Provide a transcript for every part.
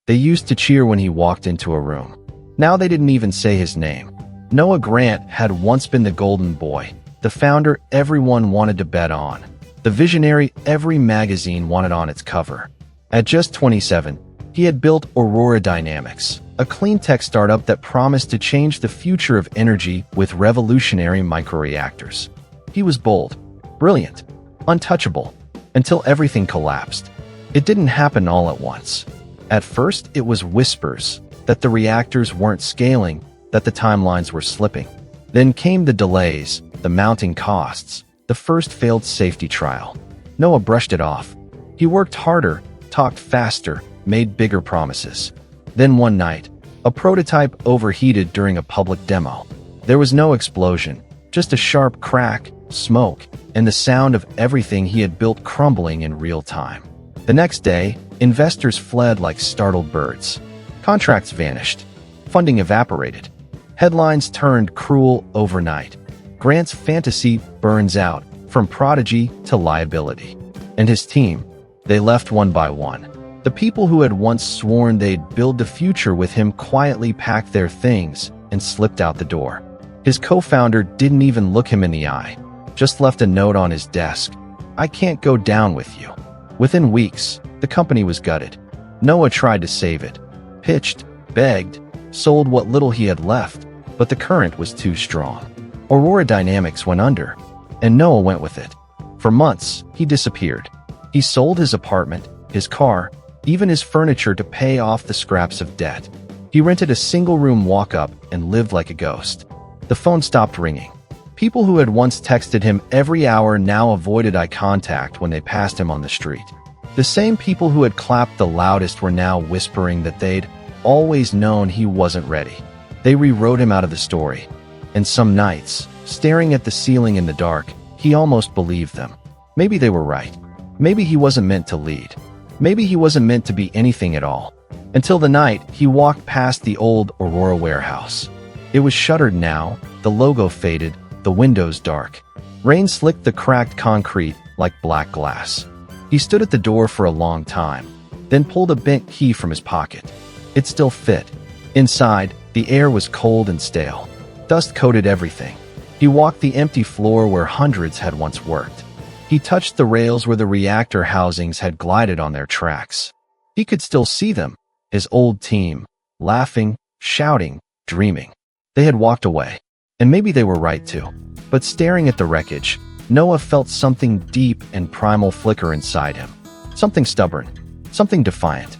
They used to cheer when he walked into a room. Now they didn't even say his name. Noah Grant had once been the golden boy, the founder everyone wanted to bet on, the visionary every magazine wanted on its cover. At just 27, he had built Aurora Dynamics, a clean tech startup that promised to change the future of energy with revolutionary microreactors. He was bold, brilliant, untouchable, until everything collapsed. It didn't happen all at once. At first, it was whispers that the reactors weren't scaling, that the timelines were slipping. Then came the delays, the mounting costs, the first failed safety trial. Noah brushed it off. He worked harder, talked faster, made bigger promises. Then one night, a prototype overheated during a public demo. There was no explosion, just a sharp crack, smoke, and the sound of everything he had built crumbling in real time. The next day, investors fled like startled birds. Contracts vanished. Funding evaporated. Headlines turned cruel overnight. Grant's fantasy burns out, from prodigy to liability. And his team, they left one by one. The people who had once sworn they'd build the future with him quietly packed their things and slipped out the door. His co-founder didn't even look him in the eye, just left a note on his desk. "I can't go down with you." Within weeks, the company was gutted. Noah tried to save it, pitched, begged, sold what little he had left, but the current was too strong. Aurora Dynamics went under, and Noah went with it. For months, he disappeared. He sold his apartment, his car, even his furniture to pay off the scraps of debt. He rented a single-room walk-up and lived like a ghost. The phone stopped ringing. People who had once texted him every hour now avoided eye contact when they passed him on the street. The same people who had clapped the loudest were now whispering that they'd always known he wasn't ready. They rewrote him out of the story. And some nights, staring at the ceiling in the dark, he almost believed them. Maybe they were right. Maybe he wasn't meant to lead. Maybe he wasn't meant to be anything at all. Until the night he walked past the old Aurora warehouse. It was shuttered now, the logo faded, the windows dark. Rain slicked the cracked concrete like black glass. He stood at the door for a long time, then pulled a bent key from his pocket. It still fit. Inside, the air was cold and stale. Dust coated everything. He walked the empty floor where hundreds had once worked. He touched the rails where the reactor housings had glided on their tracks. He could still see them, his old team, laughing, shouting, dreaming. They had walked away, and maybe they were right too. But staring at the wreckage, Noah felt something deep and primal flicker inside him. Something stubborn, something defiant.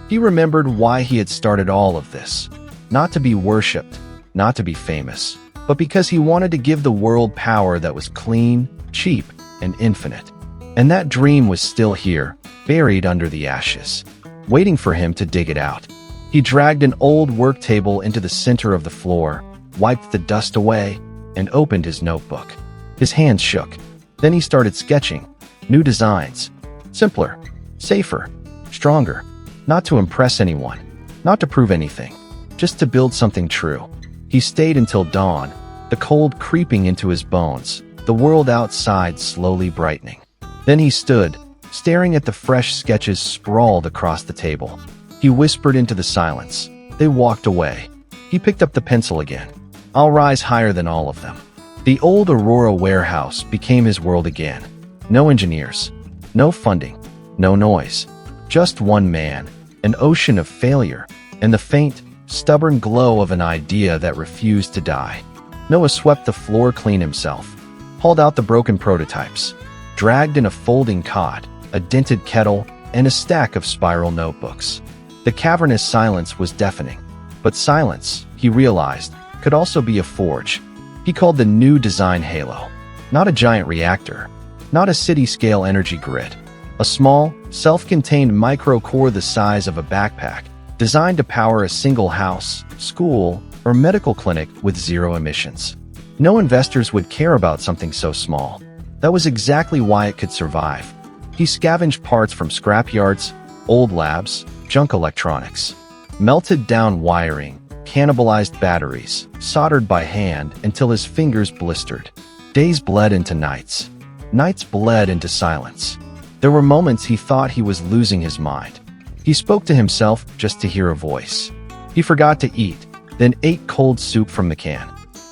He remembered why he had started all of this. Not to be worshipped, not to be famous, but because he wanted to give the world power that was clean, cheap, and infinite. And that dream was still here, buried under the ashes, waiting for him to dig it out. He dragged an old work table into the center of the floor, wiped the dust away, and opened his notebook. His hands shook. Then he started sketching. New designs. Simpler, safer, stronger. Not to impress anyone, not to prove anything, just to build something true. He stayed until dawn, the cold creeping into his bones, the world outside slowly brightening. Then he stood, staring at the fresh sketches sprawled across the table. He whispered into the silence. They walked away. He picked up the pencil again. "I'll rise higher than all of them." The old Aurora warehouse became his world again. No engineers, no funding, no noise. Just one man, an ocean of failure, and the faint, stubborn glow of an idea that refused to die. Noah swept the floor clean himself, hauled out the broken prototypes, dragged in a folding cot, a dented kettle, and a stack of spiral notebooks. The cavernous silence was deafening. But silence, he realized, could also be a forge. He called the new design Halo. Not a giant reactor, not a city-scale energy grid. A small, self-contained micro-core the size of a backpack, designed to power a single house, school, or medical clinic with zero emissions. No investors would care about something so small. That was exactly why it could survive. He scavenged parts from scrapyards, old labs, junk electronics. Melted down wiring, cannibalized batteries, soldered by hand until his fingers blistered. Days bled into nights. Nights bled into silence. There were moments he thought he was losing his mind. He spoke to himself just to hear a voice. He forgot to eat, then ate cold soup from the can.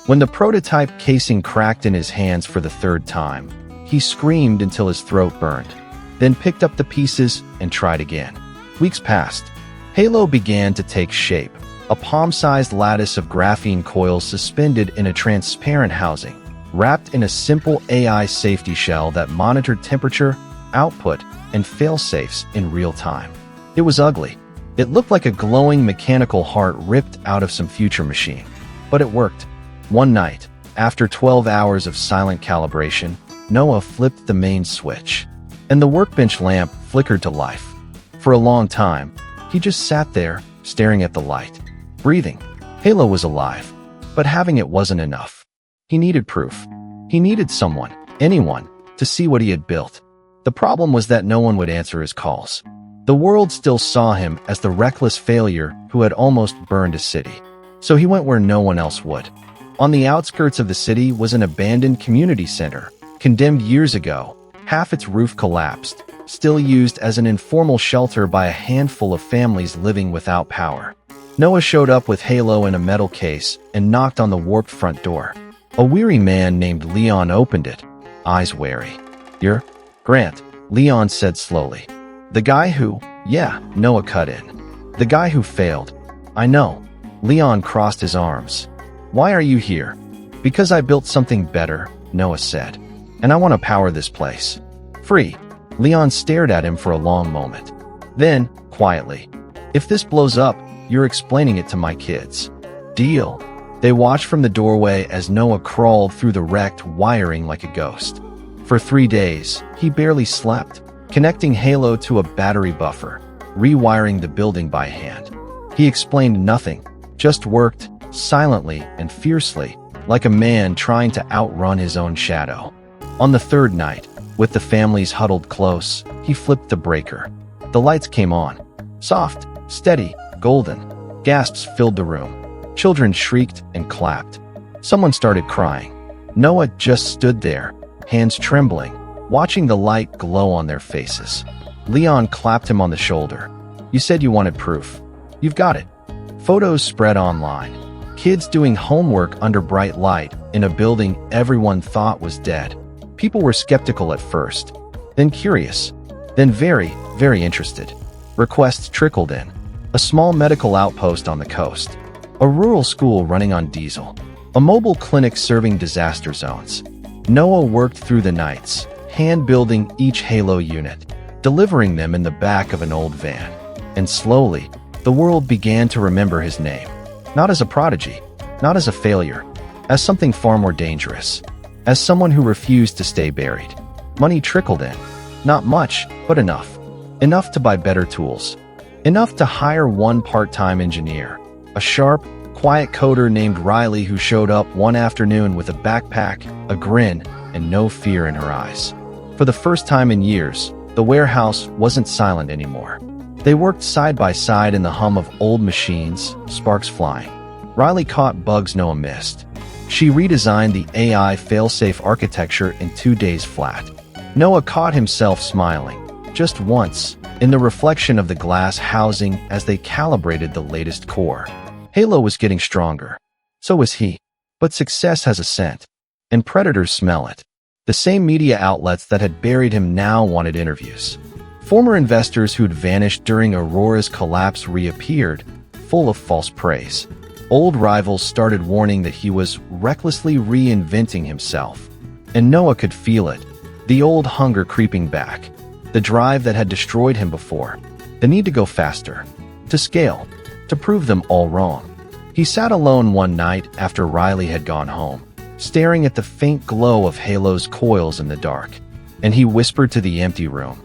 When the prototype casing cracked in his hands for the third time, he screamed until his throat burned, then picked up the pieces and tried again. Weeks passed. Halo began to take shape, a palm-sized lattice of graphene coils suspended in a transparent housing, wrapped in a simple AI safety shell that monitored temperature, output, and fail-safes in real time. It was ugly. It looked like a glowing mechanical heart ripped out of some future machine. But it worked. One night, after 12 hours of silent calibration, Noah flipped the main switch, and the workbench lamp flickered to life. For a long time, he just sat there, staring at the light, breathing. Halo was alive, but having it wasn't enough. He needed proof. He needed someone, anyone, to see what he had built. The problem was that no one would answer his calls. The world still saw him as the reckless failure who had almost burned a city. So he went where no one else would. On the outskirts of the city was an abandoned community center, condemned years ago. Half its roof collapsed, still used as an informal shelter by a handful of families living without power. Noah showed up with Halo in a metal case and knocked on the warped front door. A weary man named Leon opened it, eyes wary. "You're Grant," Leon said slowly. "The guy who—" "Yeah," Noah cut in. "The guy who failed." "I know." Leon crossed his arms. "Why are you here?" "Because I built something better," Noah said. "And I want to power this place. Free." Leon stared at him for a long moment. Then, quietly, "If this blows up, you're explaining it to my kids." "Deal." They watched from the doorway as Noah crawled through the wrecked wiring like a ghost. For 3 days, he barely slept, connecting Halo to a battery buffer, rewiring the building by hand. He explained nothing, just worked, silently and fiercely, like a man trying to outrun his own shadow. On the third night, with the families huddled close, he flipped the breaker. The lights came on. Soft, steady, golden. Gasps filled the room. Children shrieked and clapped. Someone started crying. Noah just stood there, hands trembling, watching the light glow on their faces. Leon clapped him on the shoulder. "You said you wanted proof. You've got it." Photos spread online. Kids doing homework under bright light in a building everyone thought was dead. People were skeptical at first, then curious, then very, very interested. Requests trickled in. A small medical outpost on the coast. A rural school running on diesel. A mobile clinic serving disaster zones. Noah worked through the nights, hand-building each Halo unit, delivering them in the back of an old van. And slowly, the world began to remember his name. Not as a prodigy, not as a failure, as something far more dangerous. As someone who refused to stay buried. Money trickled in. Not much, but enough. Enough to buy better tools. Enough to hire one part-time engineer. A sharp, quiet coder named Riley who showed up one afternoon with a backpack, a grin, and no fear in her eyes. For the first time in years, the warehouse wasn't silent anymore. They worked side by side in the hum of old machines, sparks flying. Riley caught bugs Noah missed. She redesigned the AI failsafe architecture in 2 days flat. Noah caught himself smiling, just once, in the reflection of the glass housing as they calibrated the latest core. Halo was getting stronger. So was he. But success has a scent, and predators smell it. The same media outlets that had buried him now wanted interviews. Former investors who'd vanished during Aurora's collapse reappeared, full of false praise. Old rivals started warning that he was recklessly reinventing himself. And Noah could feel it, the old hunger creeping back, the drive that had destroyed him before, the need to go faster, to scale, to prove them all wrong. He sat alone one night after Riley had gone home, staring at the faint glow of Halo's coils in the dark, and he whispered to the empty room,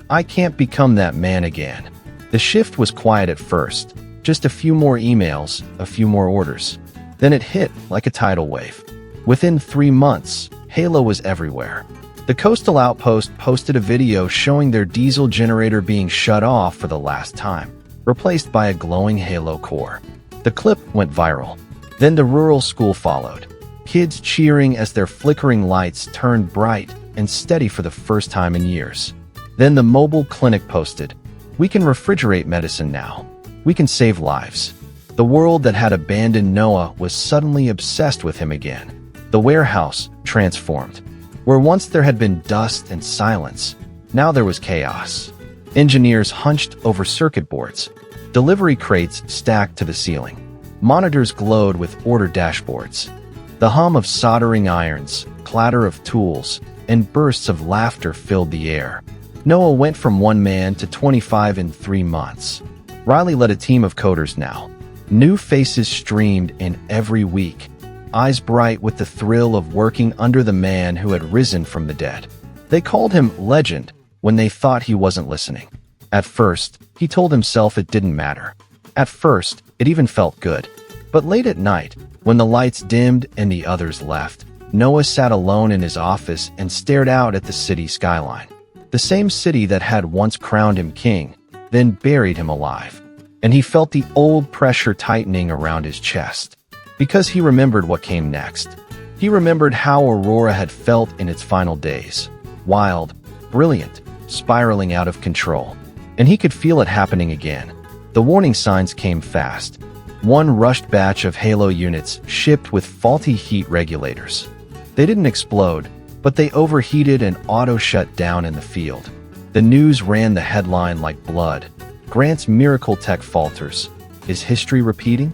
"I can't become that man again." The shift was quiet at first, just a few more emails, a few more orders. Then it hit like a tidal wave. Within 3 months, Halo was everywhere. The coastal outpost posted a video showing their diesel generator being shut off for the last time, replaced by a glowing Halo core. The clip went viral. Then the rural school followed, kids cheering as their flickering lights turned bright and steady for the first time in years. Then the mobile clinic posted, We can refrigerate medicine now. We can save lives. The world that had abandoned Noah was suddenly obsessed with him again. The warehouse transformed. Where once there had been dust and silence, now there was chaos. Engineers hunched over circuit boards. Delivery crates stacked to the ceiling. Monitors glowed with order dashboards. The hum of soldering irons, clatter of tools, and bursts of laughter filled the air. Noah went from 1 man to 25 in 3 months. Riley led a team of coders now. New faces streamed in every week, eyes bright with the thrill of working under the man who had risen from the dead. They called him Legend when they thought he wasn't listening. At first, he told himself it didn't matter. At first, it even felt good. But late at night, when the lights dimmed and the others left, Noah sat alone in his office and stared out at the city skyline. The same city that had once crowned him king, then buried him alive. And he felt the old pressure tightening around his chest. Because he remembered what came next. He remembered how Aurora had felt in its final days. Wild, brilliant, spiraling out of control. And he could feel it happening again. The warning signs came fast. One rushed batch of Halo units shipped with faulty heat regulators. They didn't explode, but they overheated and auto-shut down in the field. The news ran the headline like blood. Grant's miracle tech falters. Is history repeating?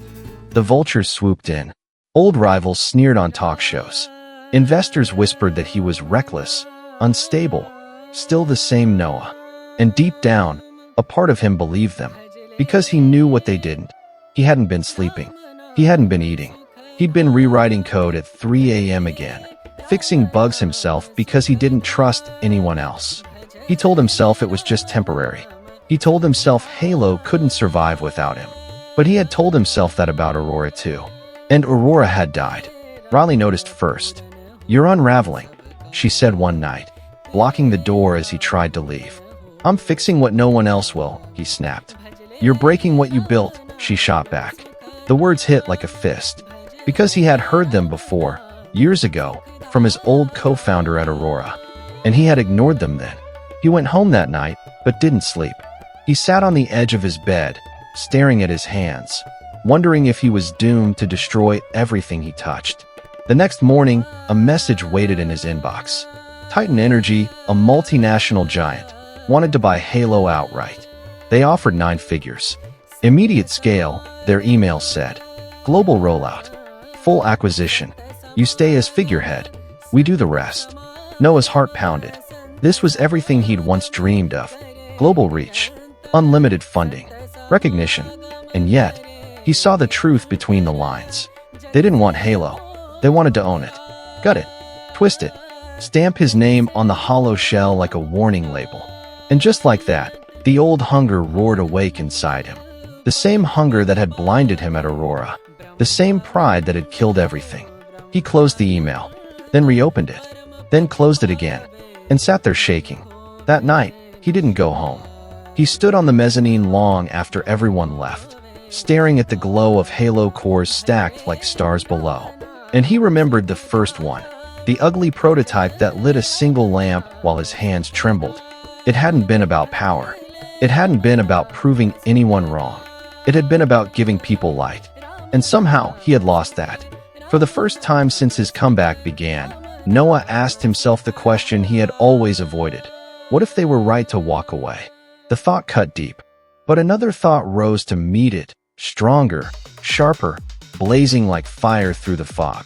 The vultures swooped in. Old rivals sneered on talk shows. Investors whispered that he was reckless, unstable, still the same Noah. And deep down, a part of him believed them. Because he knew what they didn't. He hadn't been sleeping. He hadn't been eating. He'd been rewriting code at 3 a.m. again, fixing bugs himself because he didn't trust anyone else. He told himself it was just temporary. He told himself Halo couldn't survive without him. But he had told himself that about Aurora too. And Aurora had died. Riley noticed first. "You're unraveling," she said one night, blocking the door as he tried to leave. "I'm fixing what no one else will," he snapped. "You're breaking what you built," she shot back. The words hit like a fist. Because he had heard them before, years ago, from his old co-founder at Aurora. And he had ignored them then. He went home that night, but didn't sleep. He sat on the edge of his bed, staring at his hands, wondering if he was doomed to destroy everything he touched. The next morning, a message waited in his inbox. Titan Energy, a multinational giant, wanted to buy Halo outright. They offered 9 figures. Immediate scale, their email said. Global rollout. Full acquisition. You stay as figurehead. We do the rest. Noah's heart pounded. This was everything he'd once dreamed of. Global reach. Unlimited funding. Recognition. And yet, he saw the truth between the lines. They didn't want Halo. They wanted to own it. Gut it. Twist it. Stamp his name on the hollow shell like a warning label. And just like that, the old hunger roared awake inside him. The same hunger that had blinded him at Aurora. The same pride that had killed everything. He closed the email, then reopened it, then closed it again, and sat there shaking. That night, he didn't go home. He stood on the mezzanine long after everyone left, staring at the glow of Halo cores stacked like stars below. And he remembered the first one, the ugly prototype that lit a single lamp while his hands trembled. It hadn't been about power. It hadn't been about proving anyone wrong. It had been about giving people light. And somehow, he had lost that. For the first time since his comeback began, Noah asked himself the question he had always avoided. What if they were right to walk away? The thought cut deep. But another thought rose to meet it, stronger, sharper, blazing like fire through the fog.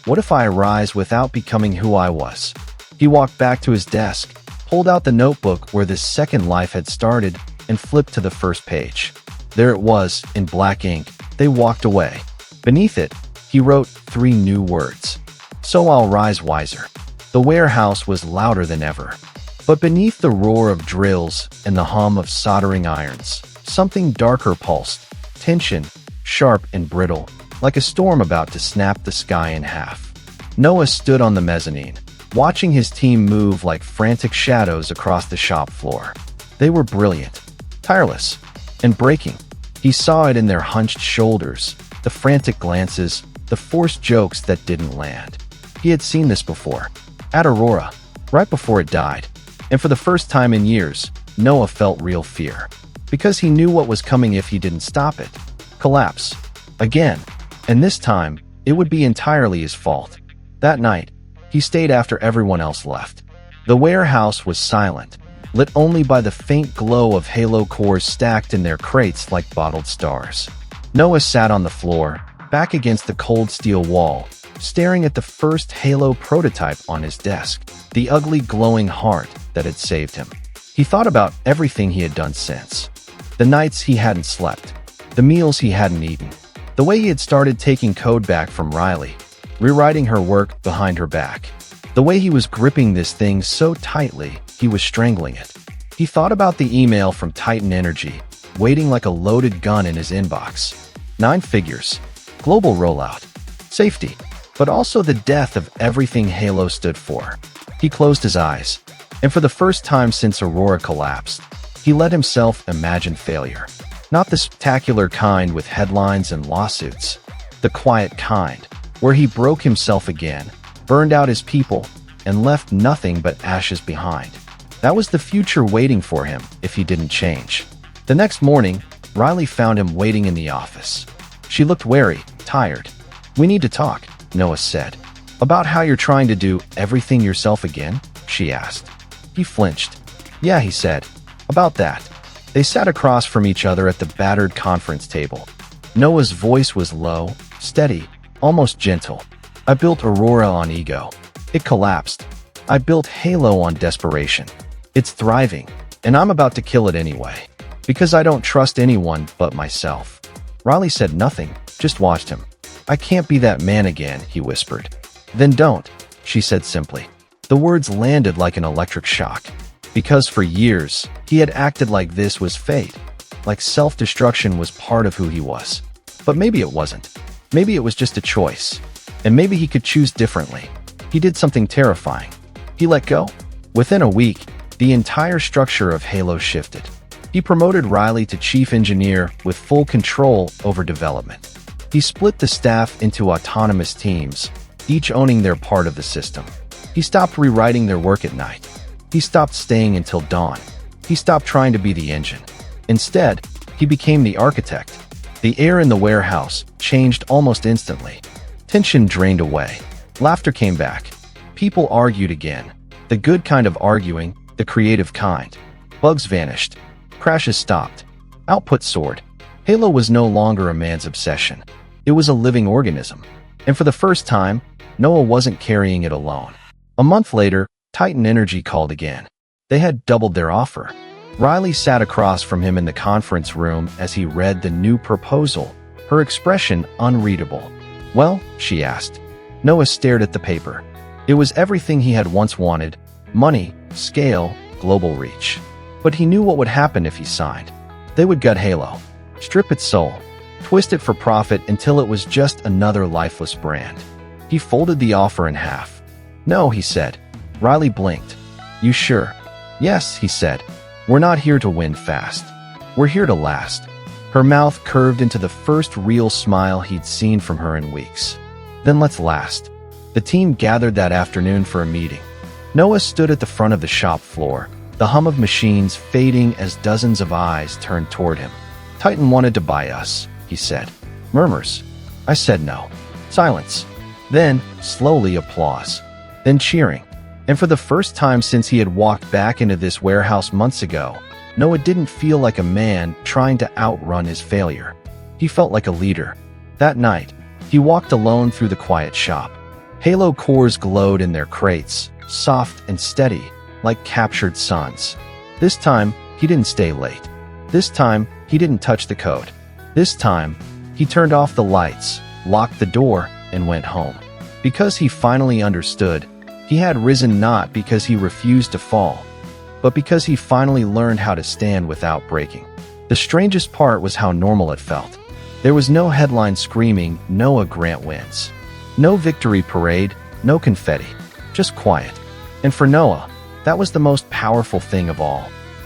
What if I rise without becoming who I was? He walked back to his desk, pulled out the notebook where this second life had started, and flipped to the first page. There it was, in black ink. They walked away. Beneath it, he wrote 3 new words. So I'll rise wiser. The warehouse was louder than ever. But beneath the roar of drills and the hum of soldering irons, something darker pulsed. Tension, sharp and brittle, like a storm about to snap the sky in half. Noah stood on the mezzanine, watching his team move like frantic shadows across the shop floor. They were brilliant, tireless, and breaking. He saw it in their hunched shoulders, the frantic glances, the forced jokes that didn't land. He had seen this before, at Aurora, right before it died. And for the first time in years, Noah felt real fear. because he knew what was coming if he didn't stop it. Collapse. Again. And this time, it would be entirely his fault. That night, he stayed after everyone else left. The warehouse was silent, lit only by the faint glow of halo cores stacked in their crates like bottled stars. Noah sat on the floor, back against the cold steel wall, staring at the first Halo prototype on his desk, the ugly glowing heart that had saved him. He thought about everything he had done since. The nights he hadn't slept, the meals he hadn't eaten, the way he had started taking code back from Riley, rewriting her work behind her back, the way he was gripping this thing so tightly he was strangling it. He thought about the email from Titan Energy, waiting like a loaded gun in his inbox. 9 figures, global rollout, safety, but also the death of everything Halo stood for. He closed his eyes, and for the first time since Aurora collapsed, he let himself imagine failure. Not the spectacular kind with headlines and lawsuits, the quiet kind, where he broke himself again, burned out his people, and left nothing but ashes behind. That was the future waiting for him if he didn't change. The next morning, Riley found him waiting in the office. She looked wary, tired. "We need to talk," Noah said. "About how you're trying to do everything yourself again?" she asked. He flinched. "Yeah," he said. "About that." They sat across from each other at the battered conference table. Noah's voice was low, steady, almost gentle. "I built Aurora on ego. It collapsed. I built Halo on desperation. It's thriving, and I'm about to kill it anyway. Because I don't trust anyone but myself." Riley said nothing, just watched him. "I can't be that man again," he whispered. "Then don't," she said simply. The words landed like an electric shock. Because for years, he had acted like this was fate, like self-destruction was part of who he was. But maybe it wasn't. Maybe it was just a choice. And maybe he could choose differently. He did something terrifying. He let go. Within a week, the entire structure of Halo shifted. He promoted Riley to chief engineer with full control over development. He split the staff into autonomous teams, each owning their part of the system. He stopped rewriting their work at night. He stopped staying until dawn. He stopped trying to be the engine. Instead, he became the architect. The air in the warehouse changed almost instantly. Tension drained away. Laughter came back. People argued again. The good kind of arguing, the creative kind. Bugs vanished. Crashes stopped. Output soared. Halo was no longer a man's obsession. It was a living organism. And for the first time, Noah wasn't carrying it alone. A month later, Titan Energy called again. They had doubled their offer. Riley sat across from him in the conference room as he read the new proposal, her expression unreadable. "Well?" she asked. Noah stared at the paper. It was everything he had once wanted: money, scale, global reach. But he knew what would happen if he signed. They would gut Halo, strip its soul, twist it for profit until it was just another lifeless brand. He folded the offer in half. "No," he said. Riley blinked. "You sure?" "Yes," he said. "We're not here to win fast. We're here to last." Her mouth curved into the first real smile he'd seen from her in weeks. "Then let's last." The team gathered that afternoon for a meeting. Noah stood at the front of the shop floor, the hum of machines fading as dozens of eyes turned toward him. "Titan wanted to buy us," he said. Murmurs. I said no. Silence. Then, slowly, applause. Then cheering. And for the first time since he had walked back into this warehouse months ago, Noah didn't feel like a man trying to outrun his failure. He felt like a leader. That night, he walked alone through the quiet shop. Halo cores glowed in their crates, soft and steady, like captured suns. This time, he didn't stay late. This time, he didn't touch the code. This time, he turned off the lights, locked the door, and went home. Because he finally understood, he had risen not because he refused to fall, but because he finally learned how to stand without breaking. The strangest part was how normal it felt. There was no headline screaming, "Noah Grant wins." No victory parade, no confetti, just quiet. And for Noah, that was the most powerful thing of all.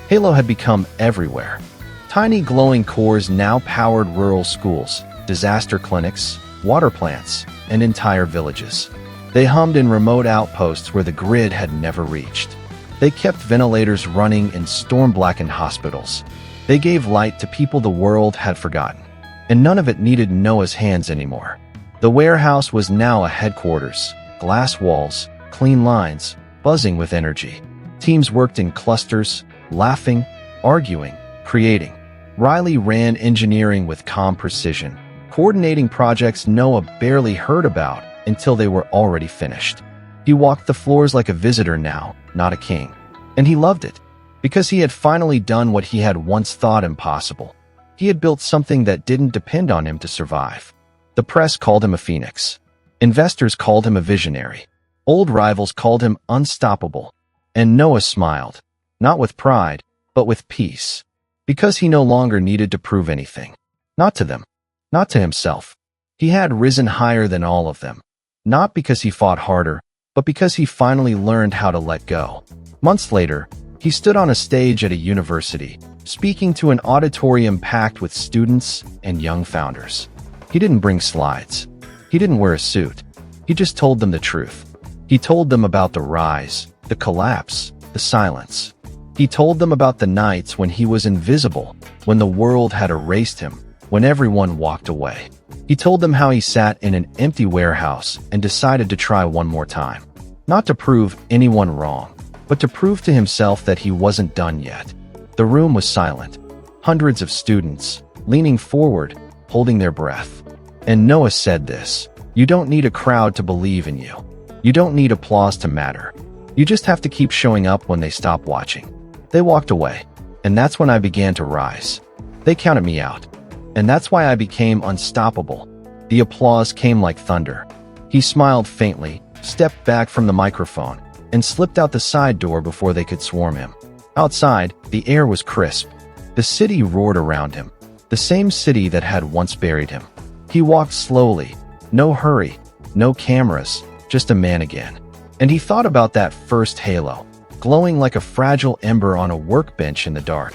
Halo had become everywhere. Tiny glowing cores now powered rural schools, disaster clinics, water plants, and entire villages. They hummed in remote outposts where the grid had never reached. They kept ventilators running in storm-blackened hospitals. They gave light to people the world had forgotten, and none of it needed Noah's hands anymore. The warehouse was now a headquarters, glass walls, clean lines, buzzing with energy. Teams worked in clusters, laughing, arguing, creating. Riley ran engineering with calm precision, coordinating projects Noah barely heard about until they were already finished. He walked the floors like a visitor now, not a king. And he loved it, because he had finally done what he had once thought impossible. He had built something that didn't depend on him to survive. The press called him a phoenix. Investors called him a visionary. Old rivals called him unstoppable. And Noah smiled, not with pride, but with peace, because he no longer needed to prove anything. Not to them, not to himself. He had risen higher than all of them, not because he fought harder, but because he finally learned how to let go. Months later, he stood on a stage at a university, speaking to an auditorium packed with students and young founders. He didn't bring slides. He didn't wear a suit. He just told them the truth. He told them about the rise, the collapse, the silence. He told them about the nights when he was invisible, when the world had erased him, when everyone walked away. He told them how he sat in an empty warehouse and decided to try one more time. Not to prove anyone wrong, but to prove to himself that he wasn't done yet. The room was silent. Hundreds of students, leaning forward, holding their breath. And Noah said this: "You don't need a crowd to believe in you. You don't need applause to matter. You just have to keep showing up when they stop watching." They walked away, and that's when I began to rise. They counted me out, and that's why I became unstoppable. The applause came like thunder. He smiled faintly, stepped back from the microphone, and slipped out the side door before they could swarm him. Outside, the air was crisp. The city roared around him, the same city that had once buried him. He walked slowly, no hurry, no cameras, just a man again. And he thought about that first halo, glowing like a fragile ember on a workbench in the dark.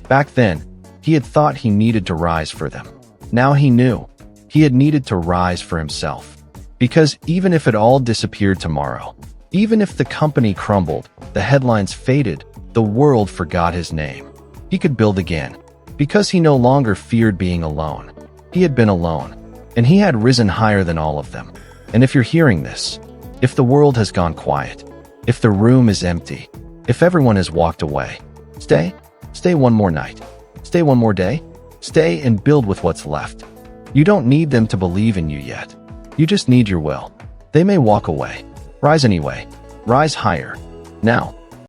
Back then, he had thought he needed to rise for them. Now he knew he had needed to rise for himself. Because even if it all disappeared tomorrow, even if the company crumbled, the headlines faded, the world forgot his name, he could build again. Because he no longer feared being alone. He had been alone, and he had risen higher than all of them. And if you're hearing this, if the world has gone quiet, if the room is empty, if everyone has walked away, stay. Stay one more night. Stay one more day. Stay and build with what's left. You don't need them to believe in you yet. You just need your will. They may walk away. Rise anyway. Rise higher. Now.